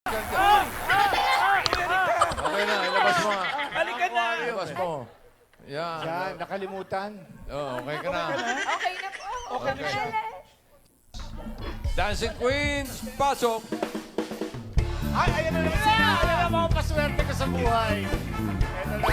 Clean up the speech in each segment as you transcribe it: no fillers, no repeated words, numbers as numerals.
Okay na, ilabas mo nga. Balikan na! Ilabas mo. Yan. Yan, nakalimutan. Okay ka na. Okay na po. Okay na siya. Dancing Queens, pasok. Ay, ayan na naman sila. Ayan na mga paswerte ko sa buhay. Ayan na.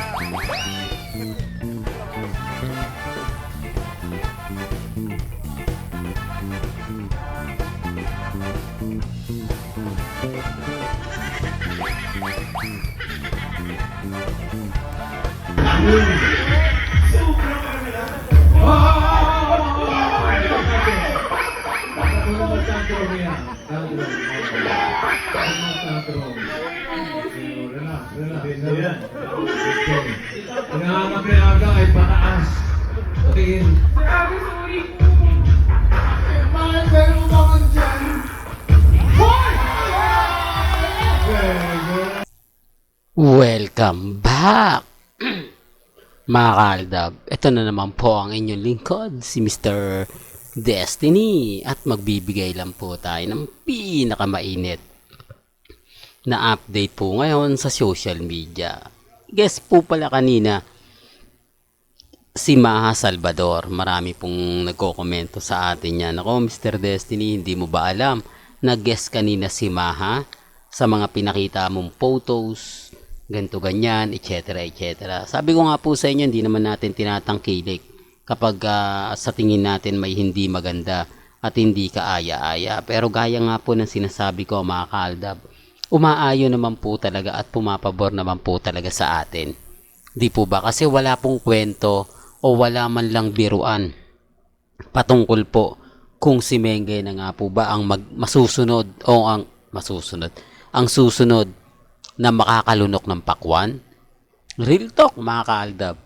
Nanganap na aga ay pataas. Tingin. Bakit meron mo bakit dyan? Welcome back! Mga kaaldab, ito na naman po ang inyong lingkod, si Mr. Destiny. At magbibigay lang po tayo ng pinakamainit na update po ngayon sa social media. Guess po pala kanina, si Maha Salvador. Marami pong nagko-komento sa atin yan. Ako, Mr. Destiny, hindi mo ba alam? Nag-guess kanina si Maha sa mga pinakita mong photos, ganito ganyan, etc. etc. Sabi ko nga po sa inyo, hindi naman natin tinatangkilik kapag sa tingin natin may hindi maganda at hindi kaaya-aya. Pero gaya nga po ng sinasabi ko, mga kaaldab, umaayo naman po talaga at pumapabor naman po talaga sa atin. Di po ba? Kasi wala pong kwento o wala man lang biruan patungkol po kung si Mengay na nga po ba ang masusunod o ang susunod na makakalunok ng pakwan. Real talk, mga kaaldab.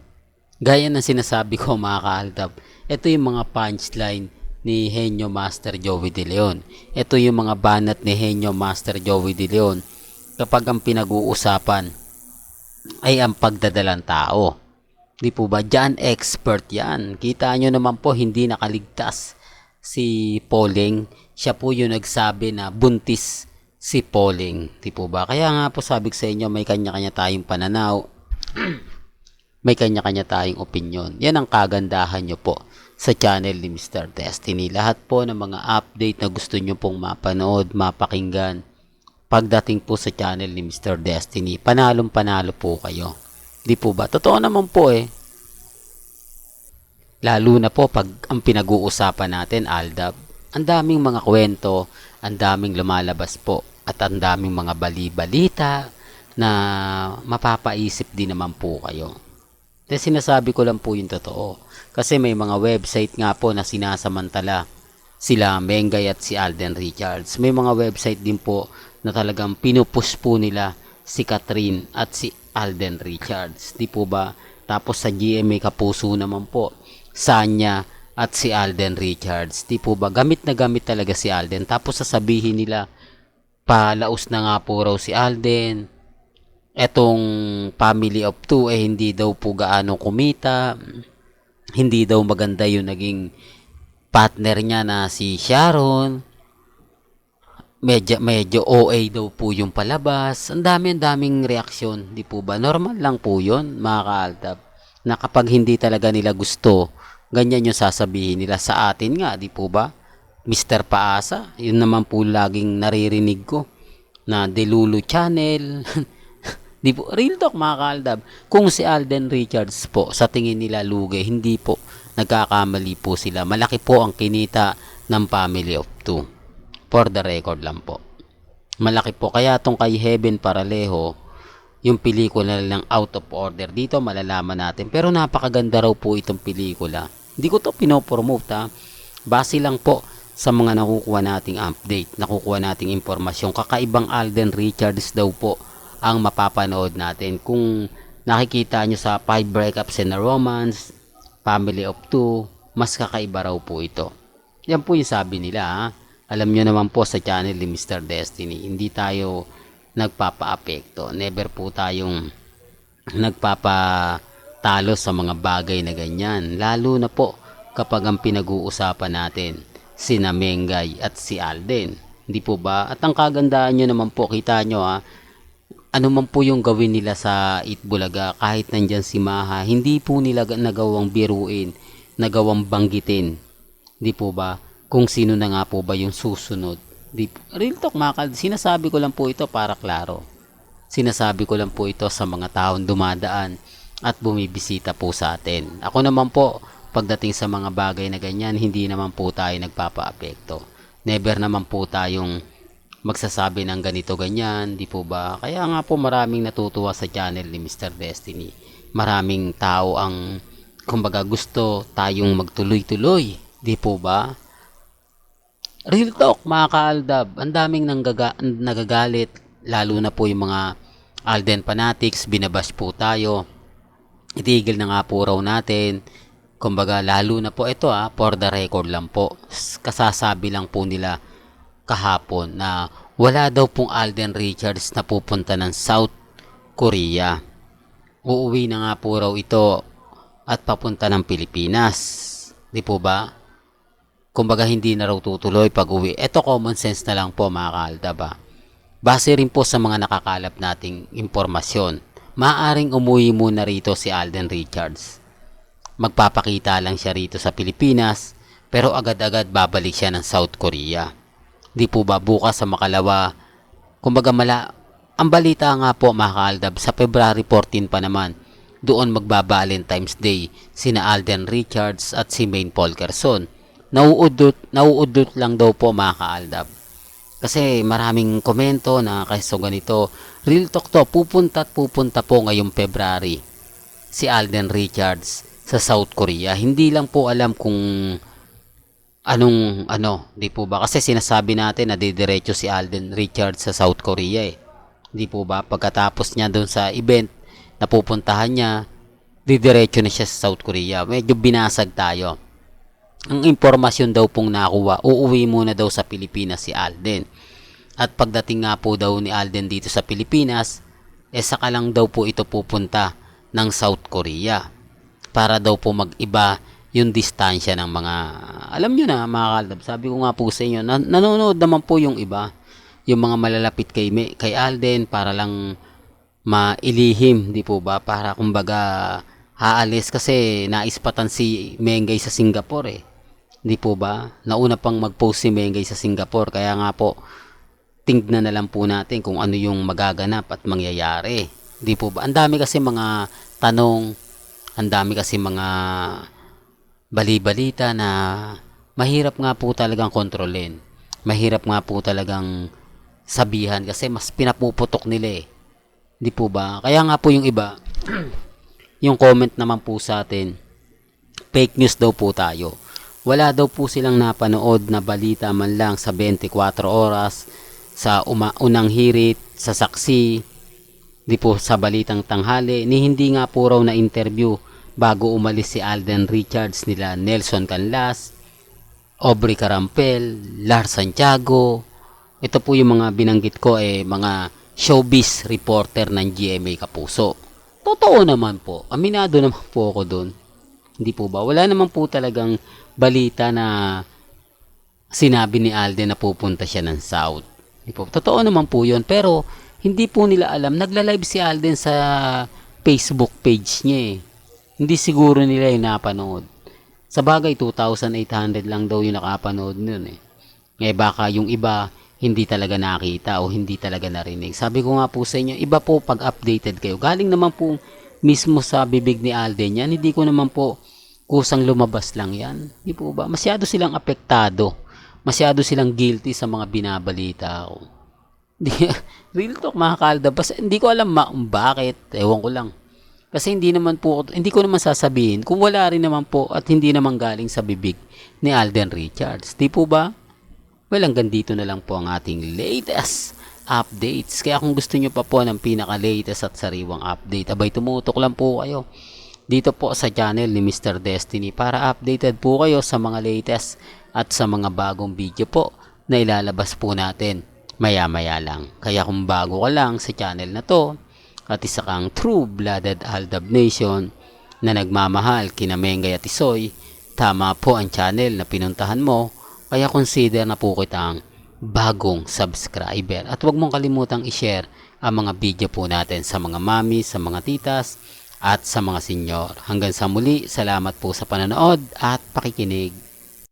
Gaya ng sinasabi ko, mga kaaldab, ito yung mga punchline ni Henyo Master Joey De Leon. Ito yung mga banat ni Henyo Master Joey De Leon kapag ang pinag-uusapan ay ang pagdadalang tao. Di po ba? Diyan expert yan. Kita nyo naman po, hindi nakaligtas si Poleng. Siya po yung nagsabi na buntis si Poleng. Di po ba? Kaya nga po sabi ko sa inyo, may kanya-kanya tayong pananaw. May kanya-kanya tayong opinion. Yan ang kagandahan nyo po sa channel ni Mr. Destiny. Lahat po ng mga update na gusto nyo pong mapanood, mapakinggan, pagdating po sa channel ni Mr. Destiny, panalong panalo po kayo. Di po ba? Totoo naman po eh. Lalo na po pag ang pinag-uusapan natin, Aldab, ang daming mga kwento, ang daming lumalabas po, at ang daming mga bali-balita na mapapaisip din naman po kayo. Kasi sinasabi ko lang po yung totoo. Kasi may mga website nga po na sinasamantala sila Mengay at si Alden Richards. May mga website din po na talagang pinupush po nila si Catherine at si Alden Richards. Di po ba? Tapos sa GMA Kapuso naman po, Sanya at si Alden Richards. Di po ba? Gamit na gamit talaga si Alden. Tapos sasabihin nila, palaos na nga po raw si Alden. Etong family of two eh hindi daw po gaano kumita. Hindi daw maganda yung naging partner niya na si Sharon. Medyo OA daw po yung palabas. Ang daming reaksyon. Di po ba? Normal lang po yun, mga kaaltab. Na kapag hindi talaga nila gusto, ganyan yung sasabihin nila sa atin nga. Di po ba? Mr. Paasa. Yun naman po laging naririnig ko. Na Delulu Channel. Di po, real talk, mga kaaldab. Kung si Alden Richards po, sa tingin nila lugi, hindi po. Nagkakamali po sila. Malaki po ang kinita ng family of two. For the record lang po. Malaki po. Kaya tong kay Heaven Paralejo, yung pelikula lang Out of Order, dito malalaman natin. Pero napakaganda raw po itong pelikula. Hindi ko to pinopromote ha. Base lang po sa mga nakukuha nating update, nakukuha nating impormasyon. Kakaibang Alden Richards daw po ang mapapanood natin. Kung nakikita nyo sa 5 breakups in a romance, family of 2, mas kakaiba raw po ito. Yan po yung sabi nila ha. Alam nyo naman po sa channel ni Mr. Destiny, hindi tayo nagpapa-apekto. Never po tayong nagpapatalo sa mga bagay na ganyan. Lalo na po kapag ang pinag-uusapan natin sina Mengay at si Alden. Hindi po ba? At ang kagandahan nyo naman po, kita nyo ano man po yung gawin nila sa Itbulaga, kahit nandyan si Maha, hindi po nila nagawang biruin, nagawang banggitin. Di po ba? Kung sino na nga po ba yung susunod. Real talk, sinasabi ko lang po ito para klaro. Sinasabi ko lang po ito sa mga taong dumadaan at bumibisita po sa atin. Ako naman po, pagdating sa mga bagay na ganyan, hindi naman po tayo nagpapa-apekto. Never naman po tayong magsasabi ng ganito ganyan, di po ba? Kaya nga po maraming natutuwa sa channel ni Mr. Destiny. Maraming tao ang kumbaga gusto tayong magtuloy-tuloy, di po ba? Real talk, mga kaaldab, ang daming nagagalit, lalo na po yung mga Alden fanatics, binabash po tayo. Itigil na nga po raw natin. Kumbaga lalo na po ito for the record lang po. Kasasabi lang po nila kahapon na wala daw pong Alden Richards na pupunta ng South Korea. Uuwi na nga po raw ito at papunta ng Pilipinas. Di po ba? Kumbaga hindi na raw tutuloy pag uwi. Ito common sense na lang po, mga kaaldab. Base rin po sa mga nakakalap nating impormasyon, maaaring umuwi muna rito si Alden Richards. Magpapakita lang siya rito sa Pilipinas, pero agad-agad babalik siya ng South Korea. Di po ba bukas sa Makalawa? Kumbaga ang balita nga po, mga kaaldab, sa February 14 pa naman, doon magba-Valentine's Day sina Alden Richards at si Maine Polkerson. Nauudot lang daw po, mga kaaldab. Kasi maraming komento na kasi ganito, real talk to, pupunta po ngayong February si Alden Richards sa South Korea. Hindi lang po alam kung di po ba? Kasi sinasabi natin na didiretso si Alden Richards sa South Korea Di po ba? Pagkatapos niya doon sa event na pupuntahan niya, didiretso na siya sa South Korea. Medyo binasag tayo. Ang impormasyon daw pong nakuha, uuwi muna daw sa Pilipinas si Alden. At pagdating nga po daw ni Alden dito sa Pilipinas, saka lang daw po ito pupunta ng South Korea. Para daw po mag-iba yung distansya ng mga, alam nyo na mga kaaldab, sabi ko nga po sa inyo, nanonood naman po yung iba, yung mga malalapit kay Alden para lang mailihim, di po ba? Para kumbaga haalis kasi naispatan si Mengay sa Singapore Di po ba? Nauna pang mag-post si Mengay sa Singapore, kaya nga po tingnan na lang po natin kung ano yung magaganap at mangyayari. Di po ba? Ang dami kasi mga tanong, ang dami kasi mga bali-balita na mahirap nga po talagang kontrolin. Mahirap nga po talagang sabihan kasi mas pinapuputok nila Di po ba? Kaya nga po yung iba, yung comment naman po sa atin, fake news daw po tayo. Wala daw po silang napanood na balita man lang sa 24 oras, sa unang hirit, sa saksi, di po sa balitang tanghali, ni hindi nga po raw na interview bago umalis si Alden Richards nila Nelson Canlas, Aubrey Carampel, Lars Santiago. Ito po yung mga binanggit ko mga showbiz reporter ng GMA Kapuso. Totoo naman po. Aminado naman po ako doon. Hindi po ba? Wala naman po talagang balita na sinabi ni Alden na pupunta siya ng South. Hindi po. Totoo naman po yun. Pero hindi po nila alam. Nagla-live si Alden sa Facebook page niya Hindi siguro nila yung napanood. Sa bagay, 2,800 lang daw yung nakapanood nun baka yung iba hindi talaga nakita o hindi talaga narinig. Sabi ko nga po sa inyo, iba po pag updated kayo. Galing naman po mismo sa bibig ni Alden yan. Hindi ko naman po kusang lumabas lang yan. Hindi po ba? Masyado silang apektado. Masyado silang guilty sa mga binabalita ko. Real talk, mga kaaldab. Hindi ko alam bakit. Ewan ko lang. Kasi hindi ko naman sasabihin kung wala rin naman po at hindi naman galing sa bibig ni Alden Richards. Di po ba? Well, hanggang dito na lang po ang ating latest updates. Kaya kung gusto nyo pa po ng pinaka-latest at sariwang update, abay tumutok lang po kayo dito po sa channel ni Mr. Destiny para updated po kayo sa mga latest at sa mga bagong video po na ilalabas po natin maya-maya lang. Kaya kung bago ka lang sa channel na to at isa kang true-blooded Aldab Nation na nagmamahal kina Mengay at Isoy, tama po ang channel na pinuntahan mo. Kaya consider na po kitang bagong subscriber. At huwag mong kalimutang i-share ang mga video po natin sa mga mami, sa mga titas, at sa mga senyor. Hanggang sa muli, salamat po sa panonood at pakikinig.